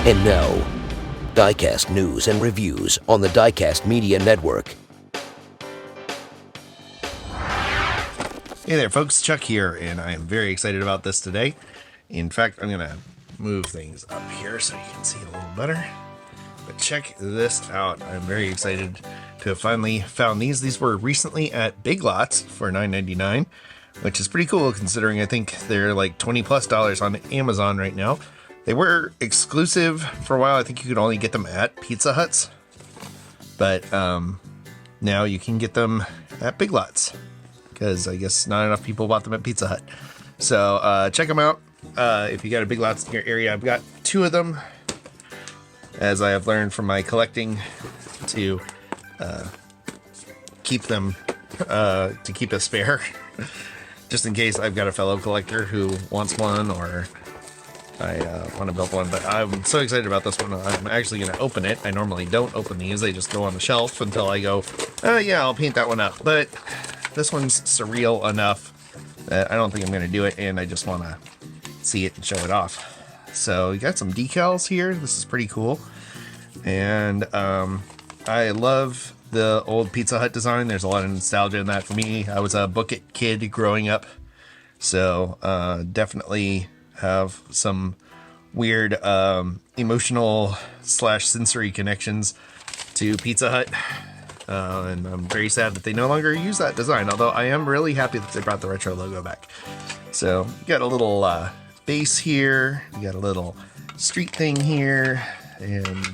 And now, Diecast news and reviews on the Diecast Media Network. Hey there folks, Chuck here, and I am very excited about this today. In fact, I'm going to move things up here so you can see it a little better. But check this out. I'm very excited to have finally found these. These were recently at Big Lots for $9.99, which is pretty cool considering I think they're like $20+ on Amazon right now. They were exclusive for a while. I think you could only get them at Pizza Huts. But now you can get them at Big Lots, because I guess not enough people bought them at Pizza Hut. So check them out if you got a Big Lots in your area. I've got 2 of them, as I have learned from my collecting, to keep them, to keep a spare, just in case I've got a fellow collector who wants one, or I want to build one. But I'm so excited about this one. I'm actually going to open it. I normally don't open these. They just go on the shelf until I go, oh yeah, I'll paint that one up. But this one's surreal enough that I don't think I'm going to do it, and I just want to see it and show it off. So you got some decals here. This is pretty cool. And I love the old Pizza Hut design. There's a lot of nostalgia in that for me. I was a Book It kid growing up, so definitely have some weird emotional / sensory connections to Pizza Hut. And I'm very sad that they no longer use that design, although I am really happy that they brought the retro logo back. So you got a little base here, you got a little street thing here, and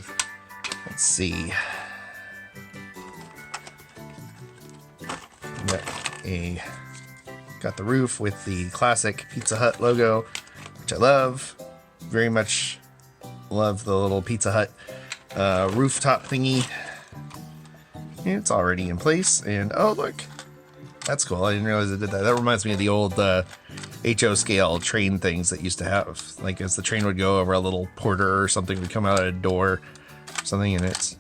let's see, got the roof with the classic Pizza Hut logo, which I love very much. Love the little Pizza Hut rooftop thingy. It's already in place, and oh look, that's cool. I didn't realize it did that. That reminds me of the old HO scale train things that used to have, like, as the train would go over, a little porter or something would come out at a door or something, and it's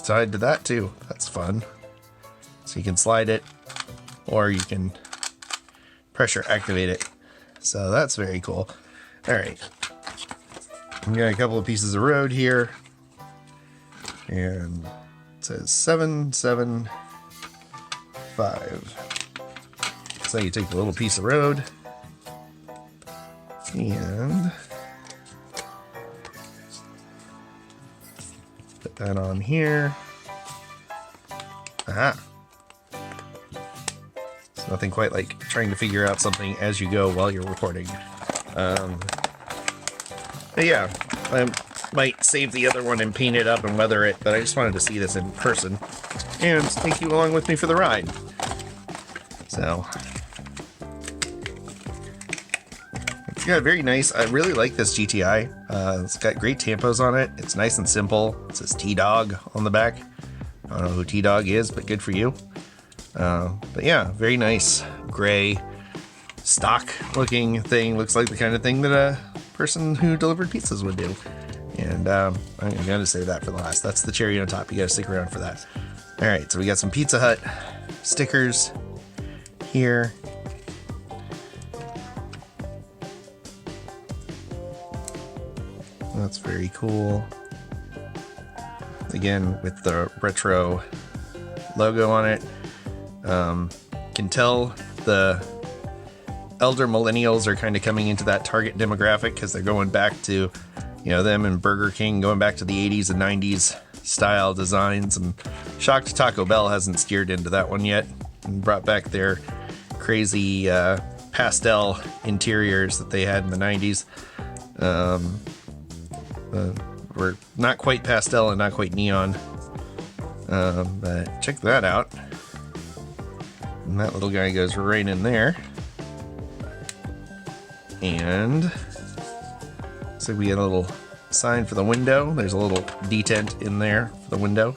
tied to that too. That's fun. So you can slide it, or you can pressure activate it. So that's very cool. All right, we got a couple of pieces of road here, and it says 775. So you take the little piece of road and put that on here. Aha. It's nothing quite like trying to figure out something as you go while you're recording. But yeah, I might save the other one and paint it up and weather it, but I just wanted to see this in person and take you along with me for the ride. So it's got very nice. I really like this GTI. It's got great tampos on it. It's nice and simple. It says T-Dog on the back. I don't know who T-Dog is, but good for you. But yeah, very nice gray stock looking thing. Looks like the kind of thing that a person who delivered pizzas would do. And I'm going to save that for the last. That's the cherry on top. You got to stick around for that. All right, so we got some Pizza Hut stickers here. That's very cool. Again, with the retro logo on it. Can tell the elder millennials are kind of coming into that target demographic, because they're going back to, you know, them and Burger King, going back to the 80s and 90s style designs. And shocked Taco Bell hasn't steered into that one yet and brought back their crazy pastel interiors that they had in the 90s. We're not quite pastel and not quite neon, but check that out. And that little guy goes right in there. And so we get a little sign for the window. There's a little detent in there for the window.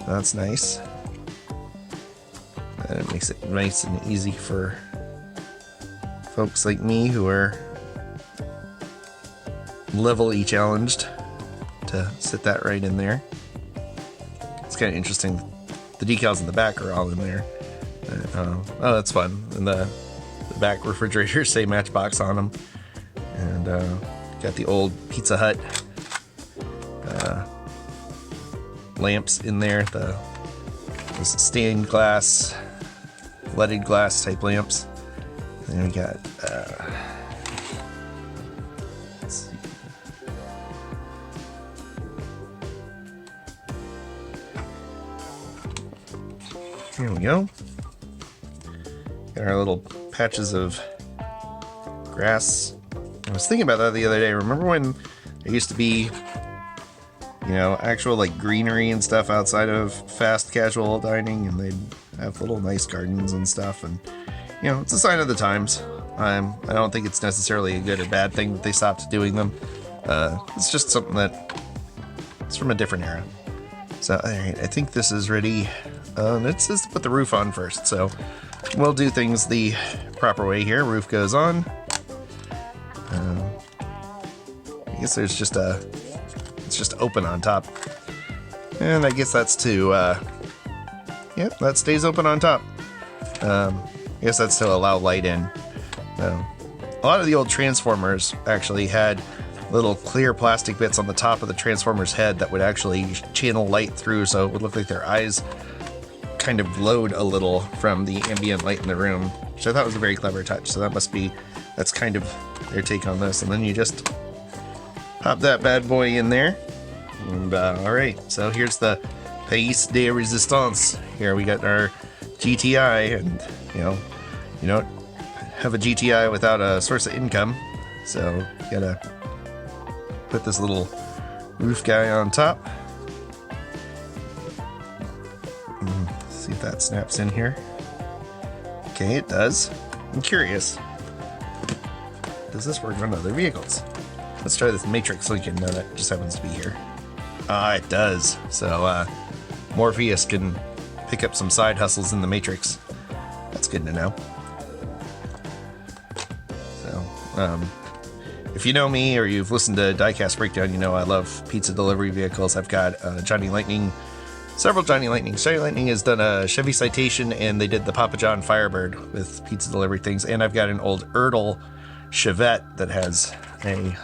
That's nice. And it makes it nice and easy for folks like me who are levelly challenged to sit that right in there. It's kind of interesting. The decals in the back are all in there. Oh, that's fun. And the back refrigerators say Matchbox on them. And Got the old Pizza Hut lamps in there, the stained glass, leaded glass type lamps. And we got let's see. Here we go. Got our little patches of grass. I was thinking about that the other day. Remember when there used to be, you know, actual like greenery and stuff outside of fast casual dining, and they'd have little nice gardens and stuff, and you know, it's a sign of the times. I don't think it's necessarily a good or bad thing that they stopped doing them. It's just something that it's from a different era. So, all right, I think this is ready. Let's just put the roof on first. So we'll do things the proper way here. Roof goes on. I guess there's just it's just open on top. And I guess that's to, yep, that stays open on top. I guess that's to allow light in. A lot of the old Transformers actually had little clear plastic bits on the top of the Transformer's head that would actually channel light through, so it would look like their eyes kind of glowed a little from the ambient light in the room, which I thought was a very clever touch. So that's kind of their take on this. And then you just pop that bad boy in there. And all right, so here's the pièce de résistance. Here we got our GTI, and you don't have a GTI without a source of income, so you gotta put this little roof guy on top. See if that snaps in here. Okay, it does. I'm curious. Does this work on other vehicles? Let's try this Matrix Lincoln. No, that just happens to be here. Ah, it does. So Morpheus can pick up some side hustles in the Matrix. That's good to know. So, if you know me or you've listened to Diecast Breakdown, you know I love pizza delivery vehicles. I've got Johnny Lightning, several Johnny Lightnings. Johnny Lightning has done a Chevy Citation, and they did the Papa John Firebird with pizza delivery things. And I've got an old Ertl Chevette that has a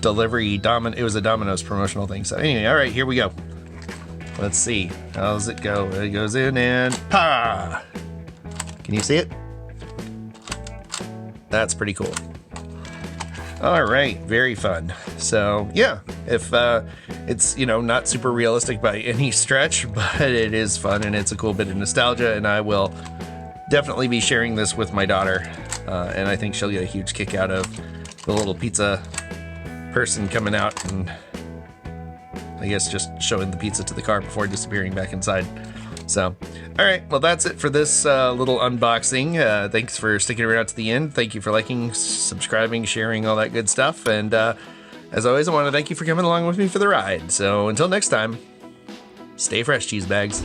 delivery it was a Domino's promotional thing. So anyway, all right, here we go. Let's see. How does it go? It goes in and pa! Can you see it? That's pretty cool. All right, very fun. So yeah, if it's, you know, not super realistic by any stretch, but it is fun and it's a cool bit of nostalgia, and I will definitely be sharing this with my daughter, and I think she'll get a huge kick out of the little pizza person coming out and I guess just showing the pizza to the car before disappearing back inside. So, all right, well, that's it for this little unboxing. Thanks for sticking around to the end. Thank you for liking, subscribing, sharing, all that good stuff. And as always, I want to thank you for coming along with me for the ride. So until next time, stay fresh, cheese bags.